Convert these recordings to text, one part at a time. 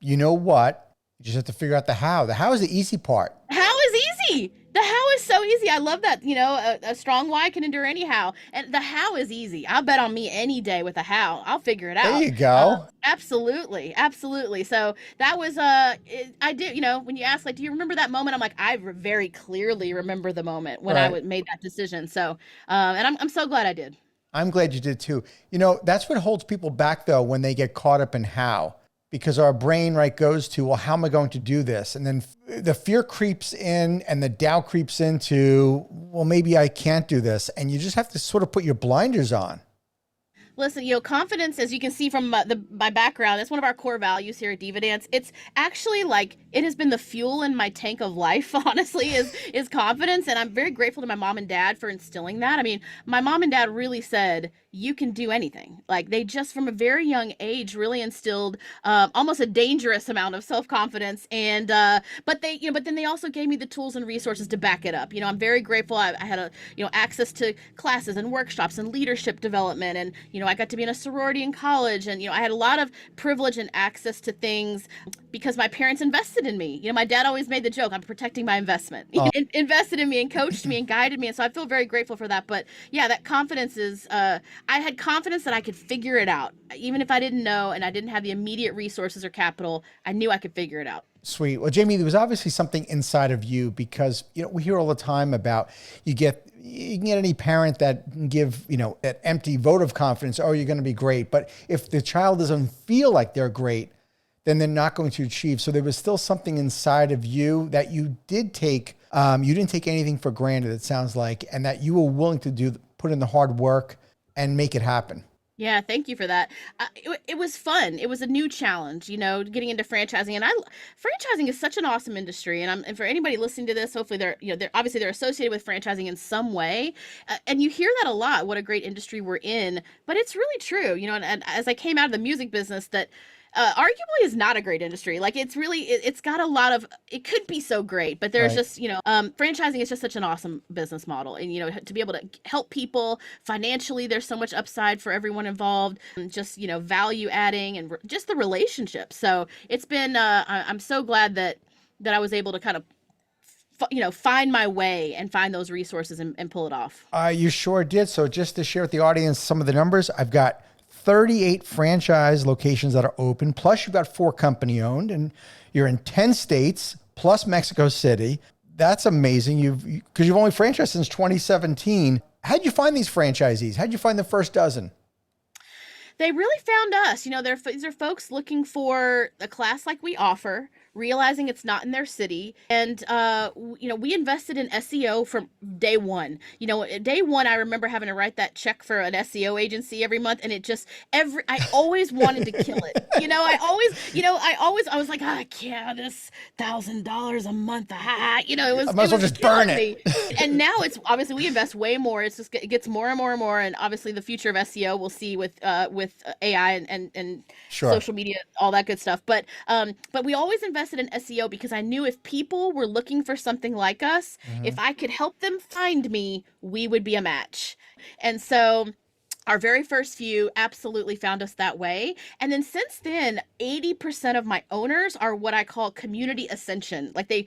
You know what? You just have to figure out the how. The how is the easy part. How is easy. The how is so easy. I love that. A strong why can endure anyhow. And the how is easy. I'll bet on me any day with the how. I'll figure it There out. you go. Absolutely. Absolutely. So that was, I do, when you ask, like, do you remember that moment? I'm like, very clearly remember the moment when Right. made that decision. So, and I'm so glad I did. I'm glad you did too. That's what holds people back though when they get caught up in how, because our brain right goes to, well, how am I going to do this? And then the fear creeps in and the doubt creeps into, well, maybe I can't do this. And you just have to sort of put your blinders on. Listen, confidence, as you can see from my background, that's one of our core values here at DivaDance. It's actually like it has been the fuel in my tank of life. Honestly, is confidence, and I'm very grateful to my mom and dad for instilling that. I mean, my mom and dad really said you can do anything. Like they just from a very young age really instilled almost a dangerous amount of self confidence, and but then they also gave me the tools and resources to back it up. I'm very grateful. I had access to classes and workshops and leadership development, and I got to be in a sorority in college, and I had a lot of privilege and access to things because my parents invested in me. My dad always made the joke, I'm protecting my investment. Oh, Invested in me and coached me and guided me, and so I feel very grateful for that. But yeah, that confidence is I had confidence that I could figure it out. Even if I didn't know and I didn't have the immediate resources or capital, I knew I could figure it out. sweet. Well, Jamie, there was obviously something inside of you because, we hear all the time about you can get any parent that can give, an empty vote of confidence. Oh, you're going to be great. But if the child doesn't feel like they're great, then they're not going to achieve. So there was still something inside of you that you did take. You didn't take anything for granted, it sounds like, and that you were willing to put in the hard work and make it happen. Yeah, thank you for that. It was fun. It was a new challenge, getting into franchising, and franchising is such an awesome industry. And for anybody listening to this, hopefully they're obviously they're associated with franchising in some way, and you hear that a lot. What a great industry we're in, but it's really true, And as I came out of the music business, that arguably is not a great industry. Like it's got a lot of, it could be so great, but there's Right. just, franchising is just such an awesome business model. And, to be able to help people financially, there's so much upside for everyone involved, and just, value adding and just the relationship. So it's been, I'm so glad that I was able to kind of, find my way and find those resources and pull it off. You sure did. So just to share with the audience some of the numbers, I've got 38 franchise locations that are open, plus you've got 4 company owned, and you're in 10 states, plus Mexico City. That's amazing. Because you've only franchised since 2017. How'd you find these franchisees? How'd you find the first dozen? They really found us. These are folks looking for a class like we offer, realizing it's not in their city. And, we invested in SEO from day one. Day one, I remember having to write that check for an SEO agency every month. And I always wanted to kill it. I was like, I can't, this $1,000 a month. I might as well just burn killing it. me. And now it's obviously we invest way more. It gets more and more and more. And obviously the future of SEO we'll see with AI and Sure. social media, all that good stuff. But we always invested in SEO because I knew if people were looking for something like us, if I could help them find me, we would be a match. And so our very first few absolutely found us that way. And then since then, 80% of my owners are what I call community ascension. Like they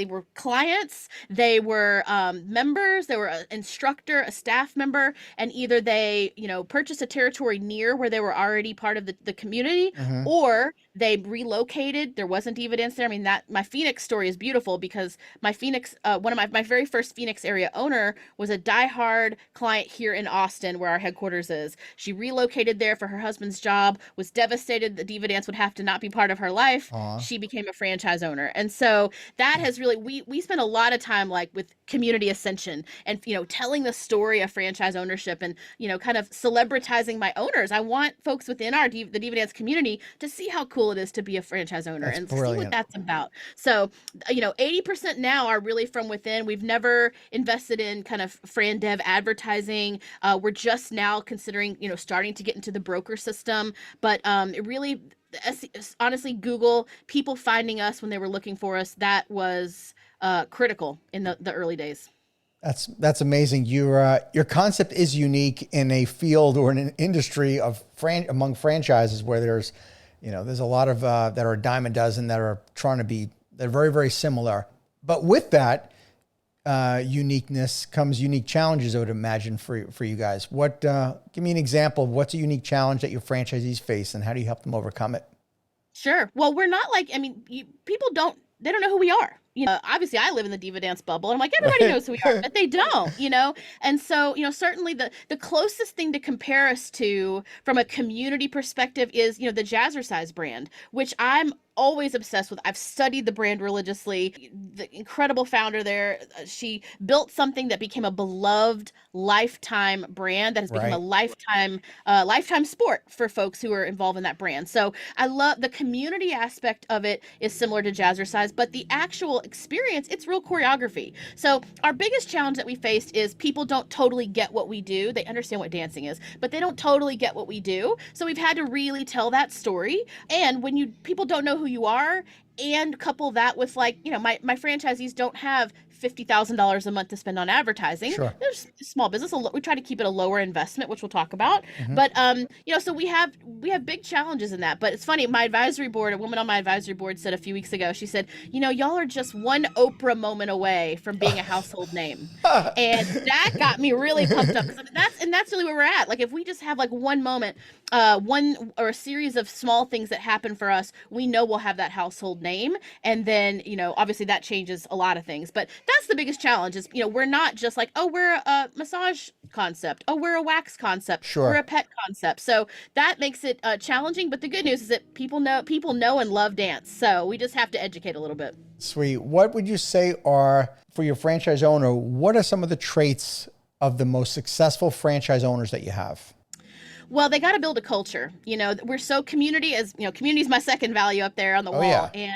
were clients, they were members, they were an instructor, a staff member, and either they, purchased a territory near where they were already part of the community, Hmm. or they relocated. There wasn't DivaDance there. I mean, that my Phoenix story is beautiful because my Phoenix, one of my very first Phoenix area owner was a diehard client here in Austin, where our headquarters is. She relocated there for her husband's job, was devastated that DivaDance would have to not be part of her life. Aw. She became a franchise owner. And so that has really, we spent a lot of time like with community ascension and, telling the story of franchise ownership and, kind of celebritizing my owners. I want folks within the DivaDance community to see how cool it is to be a franchise owner That's and see what brilliant. that's about. So, 80% now are really from within. We've never invested in kind of Fran Dev advertising. We're just now considering, starting to get into the broker system, but it really, honestly, Google, people finding us when they were looking for us, that was critical in the early days. That's amazing. Your concept is unique in a field or in an industry of among franchises where there's You know, there's a lot of that are a dime a dozen that are trying to be, they're very, very similar. But with that uniqueness comes unique challenges, I would imagine, for you guys. What, give me an example of what's a unique challenge that your franchisees face and how do you help them overcome it? Sure. Well, we're not like, I mean, people don't, they don't know who we are. You know, obviously I live in the Diva Dance bubble and I'm like, everybody knows who we are, but they don't, you know? And so, you know, certainly the closest thing to compare us to from a community perspective is, you know, the Jazzercise brand, which I'm always obsessed with. I've studied the brand religiously. The incredible founder there, she built something that became a beloved lifetime brand that has become a lifetime sport for folks who are involved in that brand. So I love the community aspect of it is similar to Jazzercise, but the actual experience, it's real choreography. So our biggest challenge that we faced is people don't totally get what we do. They understand what dancing is, but they don't totally get what we do. So we've had to really tell that story. And when people don't know who you are and couple that with, like, you know, my franchisees don't have $50,000 a month to spend on advertising. Sure. There's small business. We try to keep it a lower investment, which we'll talk about. But you know, so we have big challenges in that. But it's funny. My advisory board, a woman on my advisory board said a few weeks ago, she said, you know, y'all are just one Oprah moment away from being a household name, and that got me really pumped up. That's really where we're at. Like, if we just have like one moment, one or a series of small things that happen for us, we know we'll have that household name, and then, you know, obviously that changes a lot of things. But that's the biggest challenge is, you know, we're not just like, oh, we're a massage concept. Oh, we're a wax concept. Sure. We're a pet concept. So that makes it challenging. But the good news is that people know and love dance. So we just have to educate a little bit. Sweet. What would you say are, for your franchise owner, what are some of the traits of the most successful franchise owners that you have? Well, they got to build a culture. You know, we're so community, as you know, community is my second value up there on the wall. Yeah. And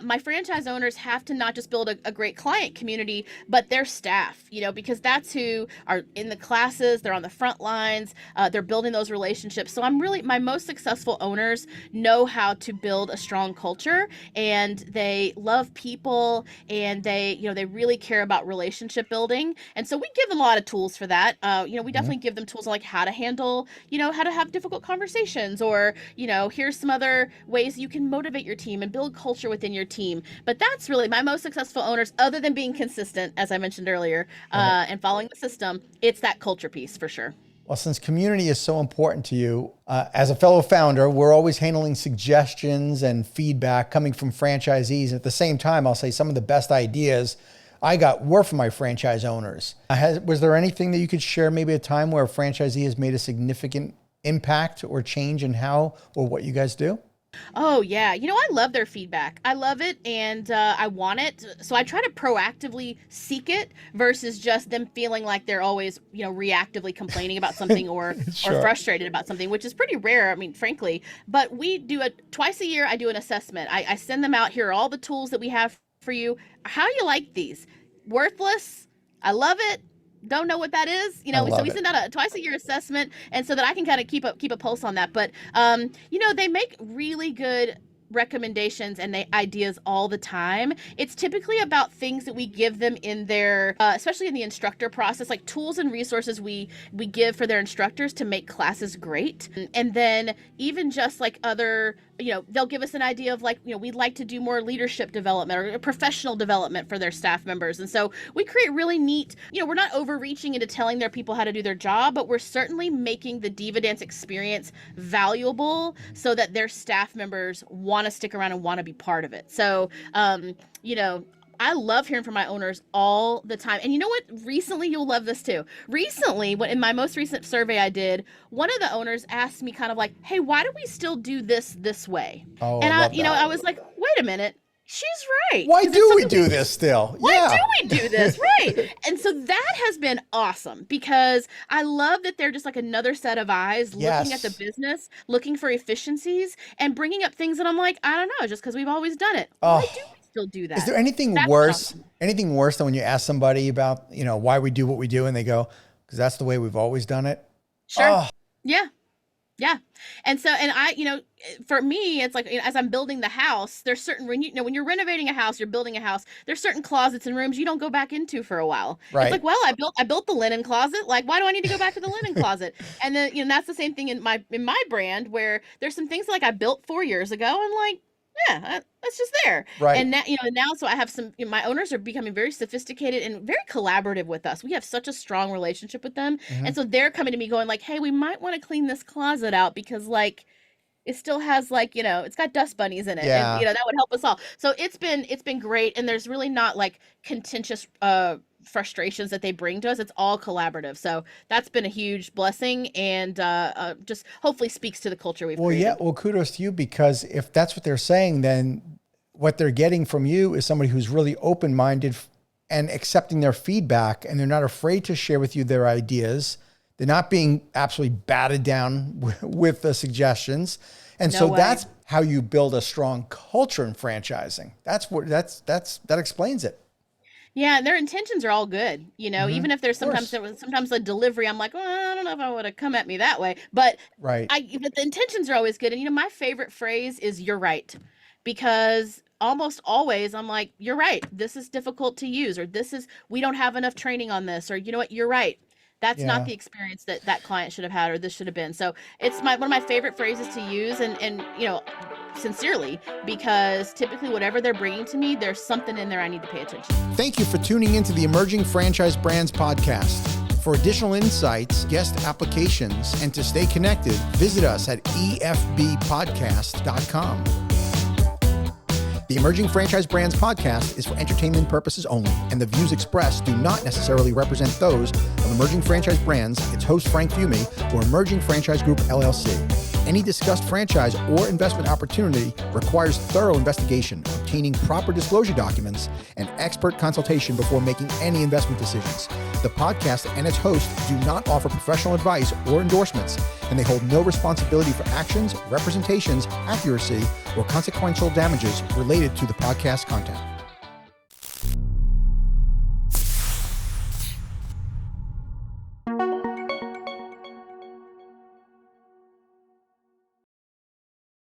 my franchise owners have to not just build a great client community, but their staff, you know, because that's who are in the classes, they're on the front lines, they're building those relationships. So my most successful owners know how to build a strong culture, and they love people, and they really care about relationship building. And so we give them a lot of tools for that. You know, we definitely give them tools like how to handle, you know, how to have difficult conversations, or, you know, here's some other ways you can motivate your team and build culture within your team. But that's really my most successful owners, other than being consistent, as I mentioned earlier, and following the system. It's that culture piece for sure. Well, since community is so important to you, as a fellow founder, we're always handling suggestions and feedback coming from franchisees. At the same time, I'll say some of the best ideas I got were from my franchise owners. Was there anything that you could share, maybe a time where a franchisee has made a significant impact or change in how or what you guys do? Oh, yeah. You know, I love their feedback. I love it, and I want it. So I try to proactively seek it versus just them feeling like they're always, you know, reactively complaining about something or Sure. or frustrated about something, which is pretty rare, I mean, frankly. But we do twice a year. I do an assessment. I send them out. Here are all the tools that we have for you. How you like these? Worthless? I love it. Don't know what that is, you know. So we send out a twice a year assessment, and so that I can kind of keep a pulse on that. But you know, they make really good recommendations and ideas all the time. It's typically about things that we give them in their, especially in the instructor process, like tools and resources we give for their instructors to make classes great. And then even just like other, you know, they'll give us an idea of like, you know, we'd like to do more leadership development or professional development for their staff members. And so we create really neat, you know, we're not overreaching into telling their people how to do their job, but we're certainly making the Diva Dance experience valuable so that their staff members want to stick around and want to be part of it. So, you know, I love hearing from my owners all the time. And you know what? Recently, you'll love this too. Recently, in my most recent survey I did, one of the owners asked me kind of like, hey, why do we still do this way? Oh, and I love you know, that. I was like, wait a minute. She's right. Why do we do this still? Why do we do this? Right. And so that has been awesome because I love that they're just like another set of eyes looking at the business, looking for efficiencies and bringing up things that I'm like, I don't know, just because we've always done it. Why do we still do that? Is there anything worse than when you ask somebody about, you know, why we do what we do and they go, because that's the way we've always done it? Sure. Yeah. Yeah. And so, and I, for me, it's like, as I'm building the house, there's certain, when when you're renovating a house, you're building a house, there's certain closets and rooms you don't go back into for a while. It's Right. like, well, I built the linen closet. Like, why do I need to go back to the linen closet? And then, that's the same thing in my brand, where there's some things like I built 4 years ago, and like, yeah, that's just there. Right. And now, so I have some, my owners are becoming very sophisticated and very collaborative with us. We have such a strong relationship with them. And so they're coming to me going like, hey, we might want to clean this closet out because like it still has like, it's got dust bunnies in it. Yeah. And that would help us all. So it's been great. And there's really not like contentious frustrations that they bring to us. It's all collaborative. So that's been a huge blessing, and just hopefully speaks to the culture we've created. Yeah. Well, kudos to you, because if that's what they're saying, then what they're getting from you is somebody who's really open-minded and accepting their feedback, and they're not afraid to share with you their ideas. They're not being absolutely batted down with the suggestions. And so that's how you build a strong culture in franchising. That explains it. Yeah, and their intentions are all good. Even if there's sometimes a delivery, I'm like, I don't know if I would have come at me that way. But right. But the intentions are always good. And my favorite phrase is "you're right," because almost always I'm like, "You're right. This is difficult to use," or we don't have enough training on this," or "You know what? You're right. That's not the experience that client should have had, or this should have been." So it's one of my favorite phrases to use, and sincerely, because typically whatever they're bringing to me, there's something in there I need to pay attention to. Thank you for tuning into the Emerging Franchise Brands podcast. For additional insights, guest applications, and to stay connected, visit us at efbpodcast.com. The Emerging Franchise Brands podcast is for entertainment purposes only, and the views expressed do not necessarily represent those of Emerging Franchise Brands, its host Frank Fiume, or Emerging Franchise Group LLC. Any discussed franchise or investment opportunity requires thorough investigation, obtaining proper disclosure documents, and expert consultation before making any investment decisions. The podcast and its host do not offer professional advice or endorsements, and they hold no responsibility for actions, representations, accuracy, or consequential damages related to the podcast content.